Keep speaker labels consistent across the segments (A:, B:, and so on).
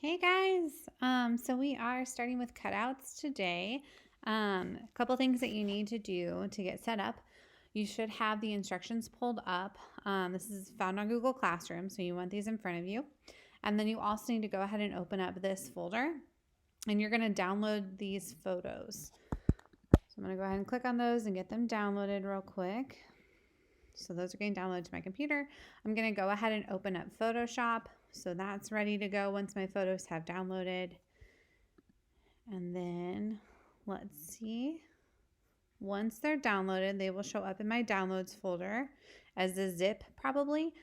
A: Hey guys, so we are starting with cutouts today. A couple things that you need to do to get set up. You should have the instructions pulled up. This is found on Google Classroom, so you want these in front of you. And then you also need to go ahead and open up this folder, and you're going to download these photos. So I'm going to go ahead and click on those and get them downloaded real quick. So those are getting downloaded to my computer. I'm going to go ahead and open up Photoshop. So that's ready to go once my photos have downloaded. And then let's see. Once they're downloaded, they will show up in my downloads folder as a zip probably.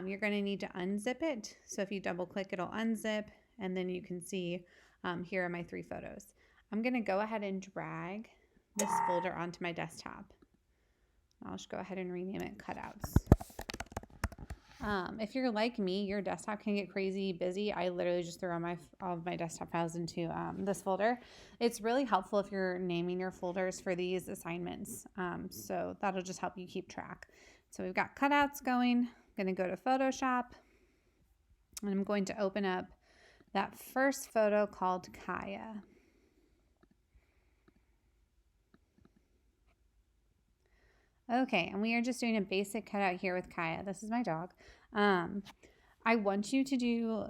A: You're going to need to unzip it. So if you double click, it'll unzip. And then you can see here are my 3 photos. I'm going to go ahead and drag this folder onto my desktop. I'll just go ahead and rename it Cutouts. If you're like me, your desktop can get crazy busy. I literally just throw all of my desktop files into this folder. It's really helpful if you're naming your folders for these assignments. So that'll just help you keep track. So we've got cutouts going. I'm going to go to Photoshop, and I'm going to open up that first photo called Kaya. Okay, and we are just doing a basic cutout here with Kaya. This is my dog. I want you to do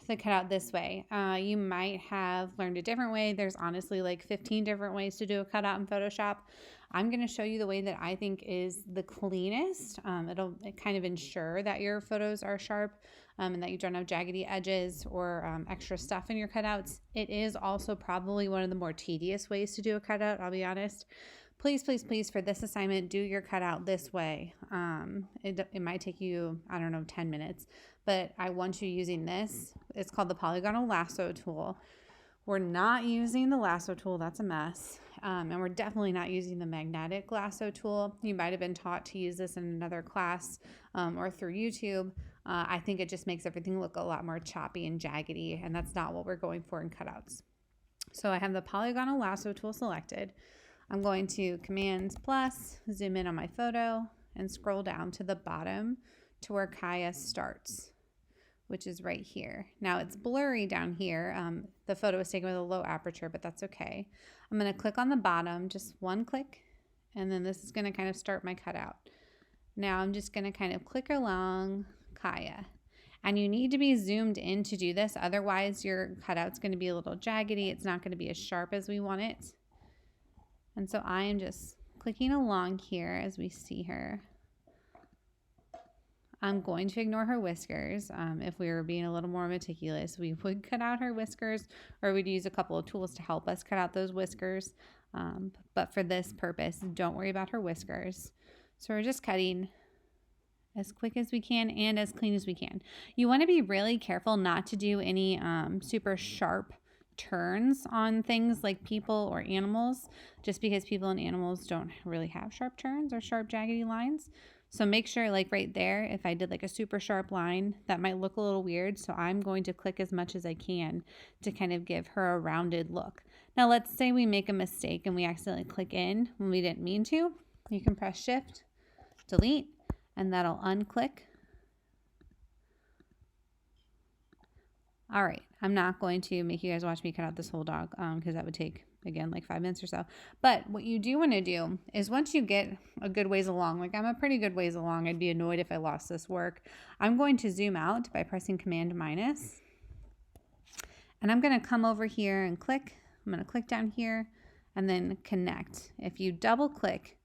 A: the cutout this way. You might have learned a different way. There's honestly like 15 different ways to do a cutout in Photoshop. I'm going to show you the way that I think is the cleanest. It'll kind of ensure that your photos are sharp and that you don't have jaggedy edges or extra stuff in your cutouts. It is also probably one of the more tedious ways to do a cutout, I'll be honest. Please, please, please, for this assignment, do your cutout this way. It might take you, 10 minutes, but I want you using this. It's called the polygonal lasso tool. We're not using the lasso tool. That's a mess. And we're definitely not using the magnetic lasso tool. You might have been taught to use this in another class or through YouTube. I think it just makes everything look a lot more choppy and jaggedy, and that's not what we're going for in cutouts. So I have the polygonal lasso tool selected. I'm going to Command plus, zoom in on my photo, and scroll down to the bottom to where Kaya starts, which is right here. Now it's blurry down here. The photo was taken with a low aperture, but that's okay. I'm going to click on the bottom, just one click, and then this is going to kind of start my cutout. Now I'm just going to kind of click along Kaya. And you need to be zoomed in to do this, otherwise your cutout's going to be a little jaggedy. It's not going to be as sharp as we want it. And so I am just clicking along here as we see her. I'm going to ignore her whiskers. If we were being a little more meticulous, we would cut out her whiskers, or we'd use a couple of tools to help us cut out those whiskers. But for this purpose, don't worry about her whiskers. So we're just cutting as quick as we can and as clean as we can. You want to be really careful not to do any super sharp turns on things like people or animals, just because people and animals don't really have sharp turns or sharp jaggedy lines. So make sure, like right there, if I did like a super sharp line, that might look a little weird. So I'm going to click as much as I can to kind of give her a rounded look. Now let's say we make a mistake and we accidentally click in when we didn't mean to. You can press Shift, Delete, and that'll unclick. All right, I'm not going to make you guys watch me cut out this whole dog because that would take, again, like 5 minutes or so. But what you do want to do is once you get a good ways along, like I'm a pretty good ways along, I'd be annoyed if I lost this work. I'm going to zoom out by pressing Command minus. And I'm going to come over here and click. I'm going to click down here and then connect. If you double click,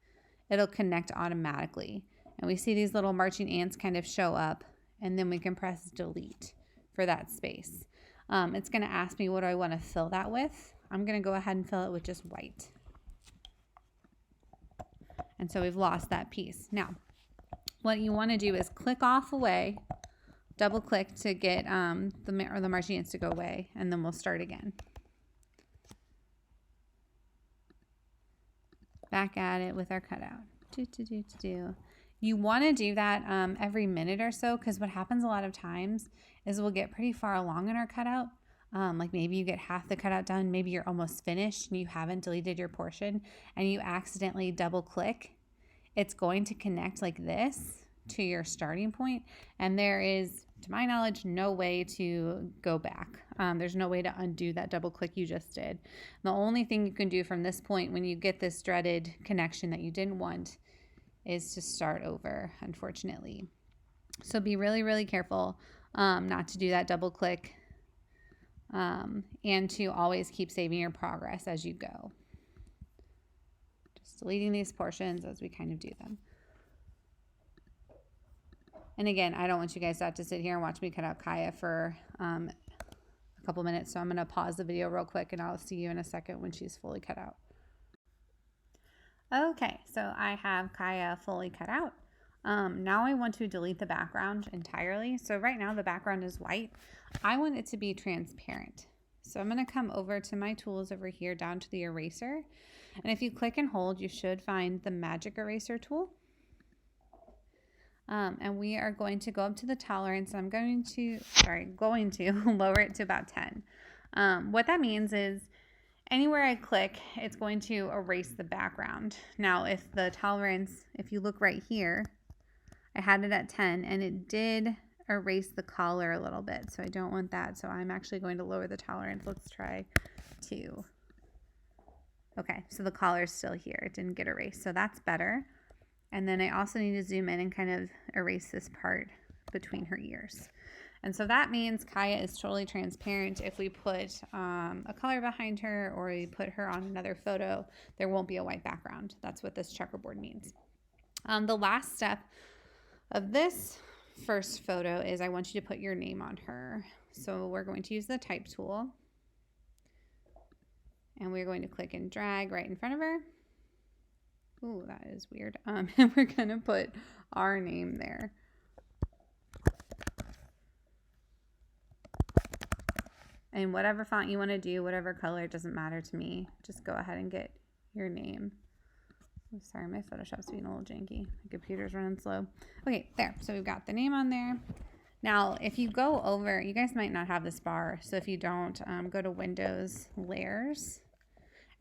A: it'll connect automatically. And we see these little marching ants kind of show up, and then we can press delete for that space. It's going to ask me what do I want to fill that with. I'm going to go ahead and fill it with just white. And so we've lost that piece. Now, what you want to do is click off away, double click to get the marching ants to go away, and then we'll start again. Back at it with our cutout. You want to do that every minute or so, because what happens a lot of times is we'll get pretty far along in our cutout. Like maybe you get half the cutout done, maybe you're almost finished and you haven't deleted your portion and you accidentally double click. It's going to connect like this to your starting point, and there is to my knowledge, no way to go back. There's no way to undo that double click you just did. The only thing you can do from this point when you get this dreaded connection that you didn't want is to start over, unfortunately. So be really, really careful not to do that double click and to always keep saving your progress as you go. Just deleting these portions as we kind of do them. And again, I don't want you guys to have to sit here and watch me cut out Kaya for a couple minutes. So I'm going to pause the video real quick and I'll see you in a second when she's fully cut out. Okay, so I have Kaya fully cut out. Now I want to delete the background entirely. So right now the background is white. I want it to be transparent. So I'm going to come over to my tools over here down to the eraser. And if you click and hold, you should find the magic eraser tool. And we are going to go up to the tolerance. I'm going to lower it to about 10. What that means is anywhere I click, it's going to erase the background. Now, if you look right here, I had it at 10 and it did erase the collar a little bit. So I don't want that. So I'm actually going to lower the tolerance. Let's try 2. Okay, so the collar is still here. It didn't get erased. So that's better. And then I also need to zoom in and kind of erase this part between her ears. And so that means Kaya is totally transparent. If we put a color behind her or we put her on another photo, there won't be a white background. That's what this checkerboard means. The last step of this first photo is I want you to put your name on her. So we're going to use the type tool. And we're going to click and drag right in front of her. Ooh, that is weird. And we're going to put our name there. And whatever font you want to do, whatever color, it doesn't matter to me. Just go ahead and get your name. I'm sorry, my Photoshop's being a little janky. My computer's running slow. Okay, there. So we've got the name on there. Now, if you go over, you guys might not have this bar. So if you don't, go to Windows, Layers.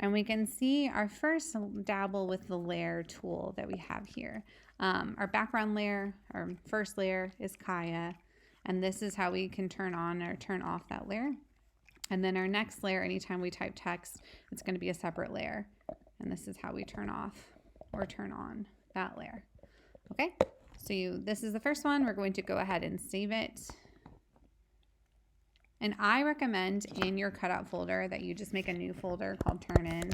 A: And we can see our first dabble with the layer tool that we have here. Our background layer, our first layer is Kaya. And this is how we can turn on or turn off that layer. And then our next layer, anytime we type text, it's going to be a separate layer. And this is how we turn off or turn on that layer. Okay, so this is the first one. We're going to go ahead and save it. And I recommend in your cutout folder that you just make a new folder called Turn In,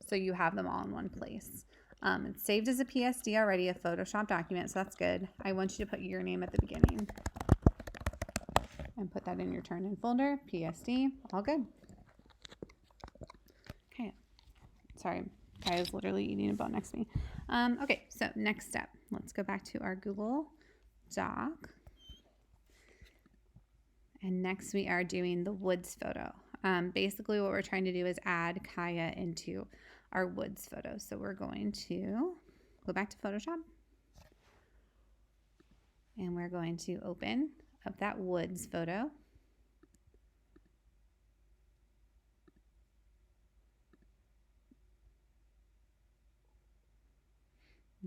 A: so you have them all in one place. It's saved as a PSD already, a Photoshop document, so that's good. I want you to put your name at the beginning and put that in your Turn In folder, PSD, all good. Okay, sorry, Kaya's literally eating a bone next to me. Okay, so next step, let's go back to our Google Doc. And next we are doing the woods photo. Basically what we're trying to do is add Kaya into our woods photo. So we're going to go back to Photoshop. And we're going to open up that woods photo.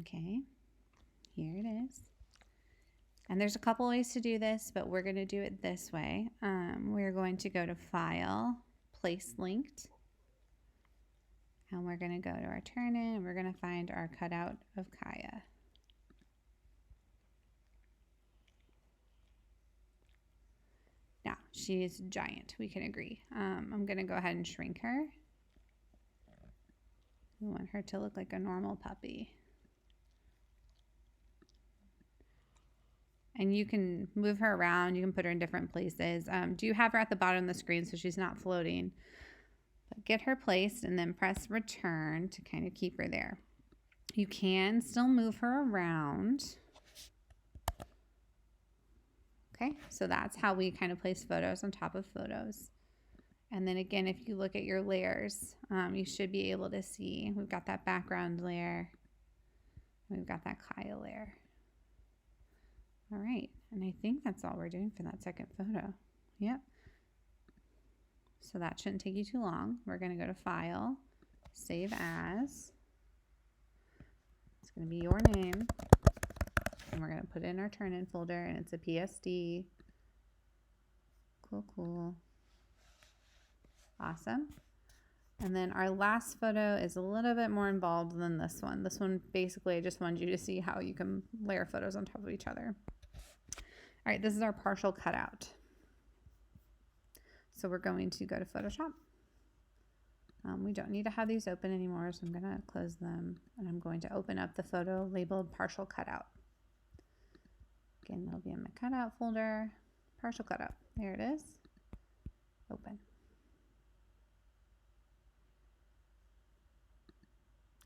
A: Okay, here it is. And there's a couple ways to do this, but we're going to do it this way. We're going to go to File, Place Linked. And we're going to go to our Turn In, and we're going to find our cutout of Kaya. Now, she's giant, we can agree. I'm going to go ahead and shrink her. We want her to look like a normal puppy. And you can move her around. You can put her in different places. Do have her at the bottom of the screen so she's not floating. But get her placed and then press return to kind of keep her there. You can still move her around. Okay, so that's how we kind of place photos on top of photos. And then again, if you look at your layers, you should be able to see we've got that background layer. We've got that Kaya layer. All right, and I think that's all we're doing for that second photo. Yep. So that shouldn't take you too long. We're going to go to File, Save As. It's going to be your name. And we're going to put it in our turn-in folder, and it's a PSD. Cool, cool. Awesome. And then our last photo is a little bit more involved than this one. This one, basically, I just wanted you to see how you can layer photos on top of each other. All right, this is our partial cutout. So we're going to go to Photoshop. We don't need to have these open anymore, so I'm going to close them, and I'm going to open up the photo labeled partial cutout. Again, it'll be in my cutout folder, partial cutout. There it is. Open.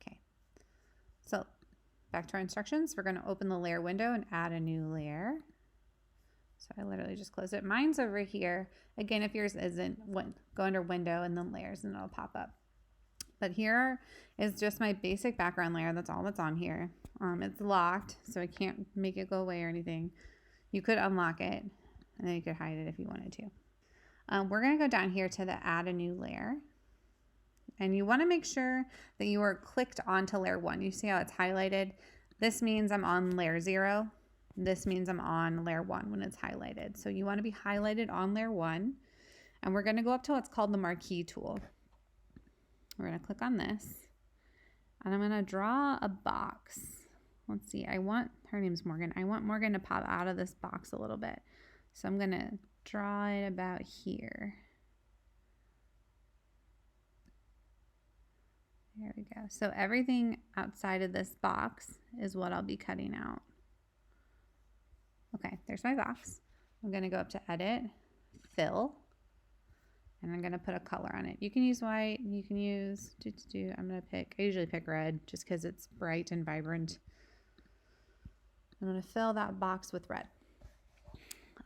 A: Okay. So back to our instructions. We're going to open the layer window and add a new layer. So I literally just closed it. Mine's over here. Again, if yours isn't, go under window and then layers and it'll pop up. But here is just my basic background layer. That's all that's on here. It's locked, so I can't make it go away or anything. You could unlock it, and then you could hide it if you wanted to. We're going to go down here to the add a new layer. And you want to make sure that you are clicked onto layer 1. You see how it's highlighted? This means I'm on layer 0. This means I'm on layer 1 when it's highlighted. So you want to be highlighted on layer 1. And we're going to go up to what's called the marquee tool. We're going to click on this. And I'm going to draw a box. Let's see. Her name's Morgan. I want Morgan to pop out of this box a little bit. So I'm going to draw it about here. There we go. So everything outside of this box is what I'll be cutting out. Okay, there's my box. I'm going to go up to Edit, Fill, and I'm going to put a color on it. You can use white, you can use, I usually pick red just because it's bright and vibrant. I'm going to fill that box with red.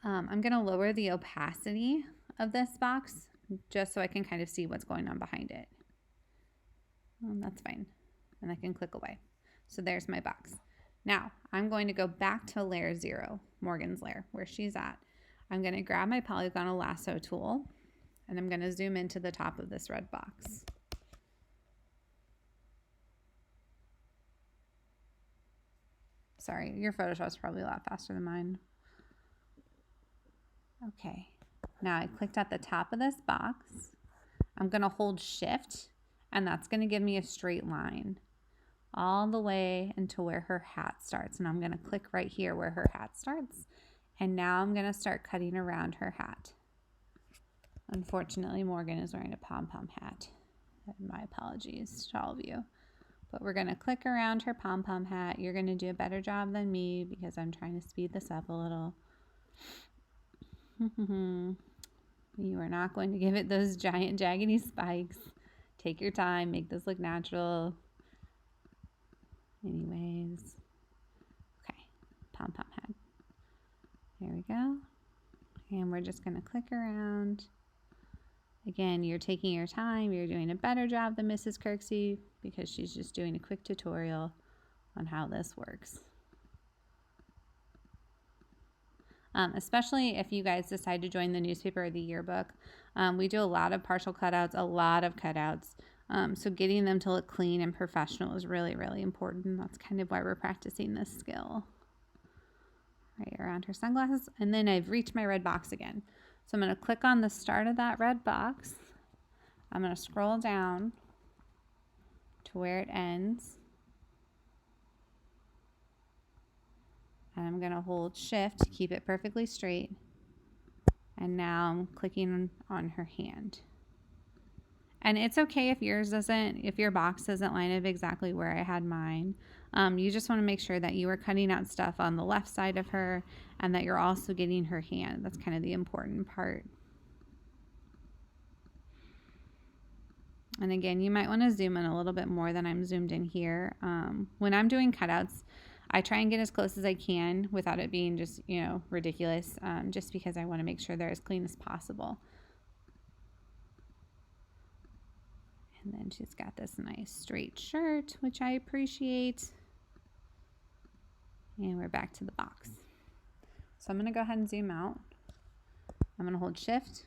A: I'm going to lower the opacity of this box just so I can kind of see what's going on behind it. That's fine. And I can click away. So there's my box. Now I'm going to go back to layer 0, Morgan's layer, where she's at. I'm going to grab my polygonal lasso tool and I'm going to zoom into the top of this red box. Sorry, your Photoshop's probably a lot faster than mine. Okay, now I clicked at the top of this box. I'm going to hold Shift, and that's going to give me a straight line all the way into where her hat starts. And I'm going to click right here where her hat starts. And now I'm going to start cutting around her hat. Unfortunately, Morgan is wearing a pom-pom hat. My apologies to all of you. But we're going to click around her pom-pom hat. You're going to do a better job than me because I'm trying to speed this up a little. You are not going to give it those giant jaggedy spikes. Take your time. Make this look natural. Anyways. Okay. Pom-pom hat. There we go. And we're just going to click around. Again, you're taking your time. You're doing a better job than Mrs. Kirksey because she's just doing a quick tutorial on how this works. Especially if you guys decide to join the newspaper or the yearbook. We do a lot of partial cutouts, a lot of cutouts. So getting them to look clean and professional is really, really important. That's kind of why we're practicing this skill. Right around her sunglasses. And then I've reached my red box again. So I'm going to click on the start of that red box. I'm going to scroll down to where it ends. And I'm going to hold Shift to keep it perfectly straight. And now I'm clicking on her hand. And it's okay if your box doesn't line up exactly where I had mine. You just want to make sure that you are cutting out stuff on the left side of her and that you're also getting her hand. That's kind of the important part. And again, you might want to zoom in a little bit more than I'm zoomed in here. When I'm doing cutouts, I try and get as close as I can without it being just, ridiculous, just because I want to make sure they're as clean as possible. And then she's got this nice straight shirt, which I appreciate. And we're back to the box. So I'm going to go ahead and zoom out. I'm going to hold Shift.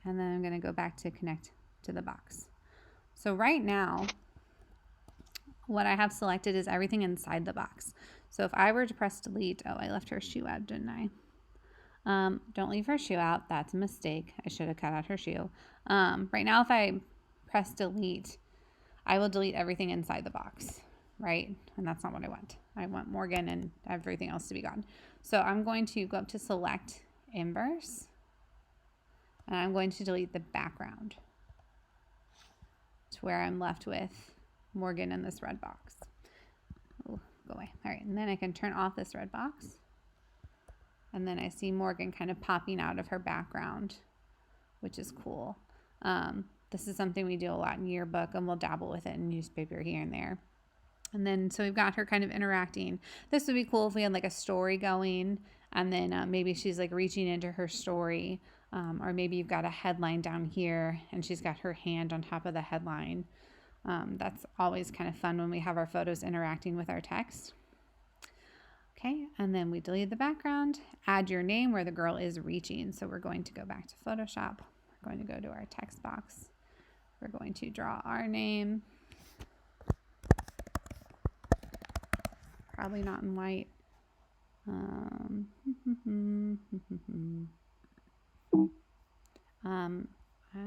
A: And then I'm going to go back to connect to the box. So right now, what I have selected is everything inside the box. So if I were to press delete, oh, I left her shoe out, didn't I? Don't leave her shoe out. That's a mistake. I should have cut out her shoe. Right now, if I press delete, I will delete everything inside the box, right? And that's not what I want. I want Morgan and everything else to be gone. So I'm going to go up to select inverse, and I'm going to delete the background to where I'm left with Morgan in this red box. Oh, go away. All right, and then I can turn off this red box. And then I see Morgan kind of popping out of her background, which is cool. This is something we do a lot in yearbook, and we'll dabble with it in newspaper here and there. And then, so we've got her kind of interacting. This would be cool if we had like a story going, and then maybe she's like reaching into her story, or maybe you've got a headline down here and she's got her hand on top of the headline. That's always kind of fun when we have our photos interacting with our text. Okay, and then we delete the background, add your name where the girl is reaching. So we're going to go back to Photoshop. We're going to go to our text box. We're going to draw our name. Probably not in white.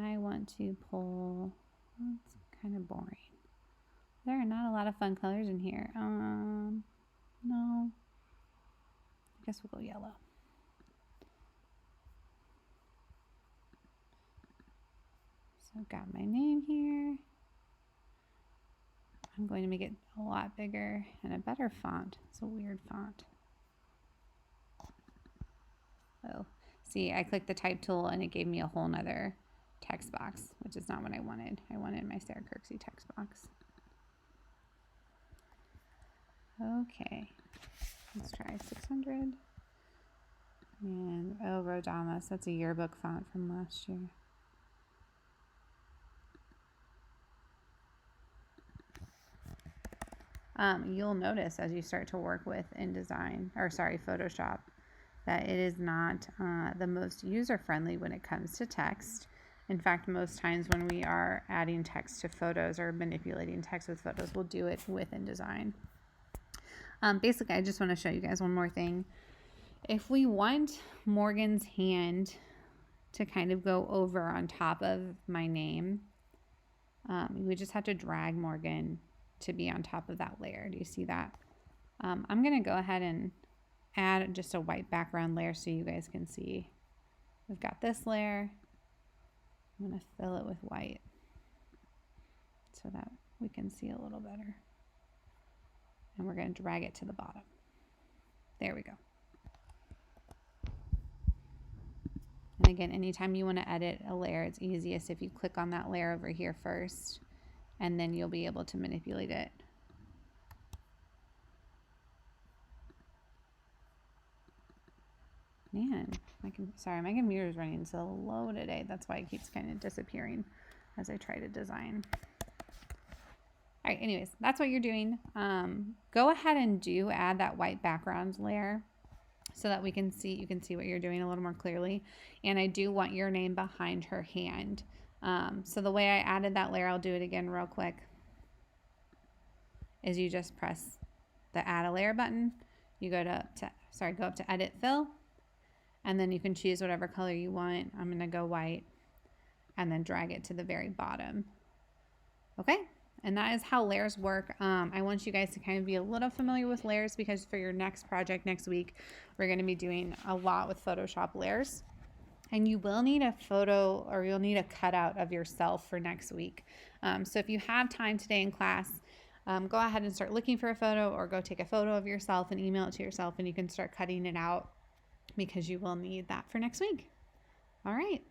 A: I want to pull, it's kind of boring. There are not a lot of fun colors in here. No. I guess we'll go yellow. So I've got my name here. I'm going to make it a lot bigger and a better font. It's a weird font. Oh, see, I clicked the type tool and it gave me a whole nother text box, which is not what I wanted. I wanted my Sarah Kirksey text box. Okay, let's try 600. And oh, Rodamas, that's a yearbook font from last year. You'll notice as you start to work with Photoshop, that it is not the most user-friendly when it comes to text. In fact, most times when we are adding text to photos or manipulating text with photos, we'll do it with InDesign. Basically, I just want to show you guys one more thing. If we want Morgan's hand to kind of go over on top of my name, we just have to drag Morgan to be on top of that layer. Do you see that? I'm going to go ahead and add just a white background layer so you guys can see. We've got this layer. I'm going to fill it with white so that we can see a little better. And we're going to drag it to the bottom. There we go. And again, anytime you want to edit a layer, it's easiest if you click on that layer over here first, and then you'll be able to manipulate it. Man, my computer is running so low today. That's why it keeps kind of disappearing as I try to design. All right, anyways, that's what you're doing. Go ahead and add that white background layer so that you can see what you're doing a little more clearly. And I do want your name behind her hand. So the way I added that layer, I'll do it again real quick, is you just press the add a layer button. You go up to edit fill, and then you can choose whatever color you want. I'm going to go white and then drag it to the very bottom. Okay. And that is how layers work. I want you guys to kind of be a little familiar with layers, because for your next project next week, we're going to be doing a lot with Photoshop layers. And you will need a photo, or you'll need a cutout of yourself for next week. So if you have time today in class, go ahead and start looking for a photo, or go take a photo of yourself and email it to yourself, and you can start cutting it out, because you will need that for next week. All right.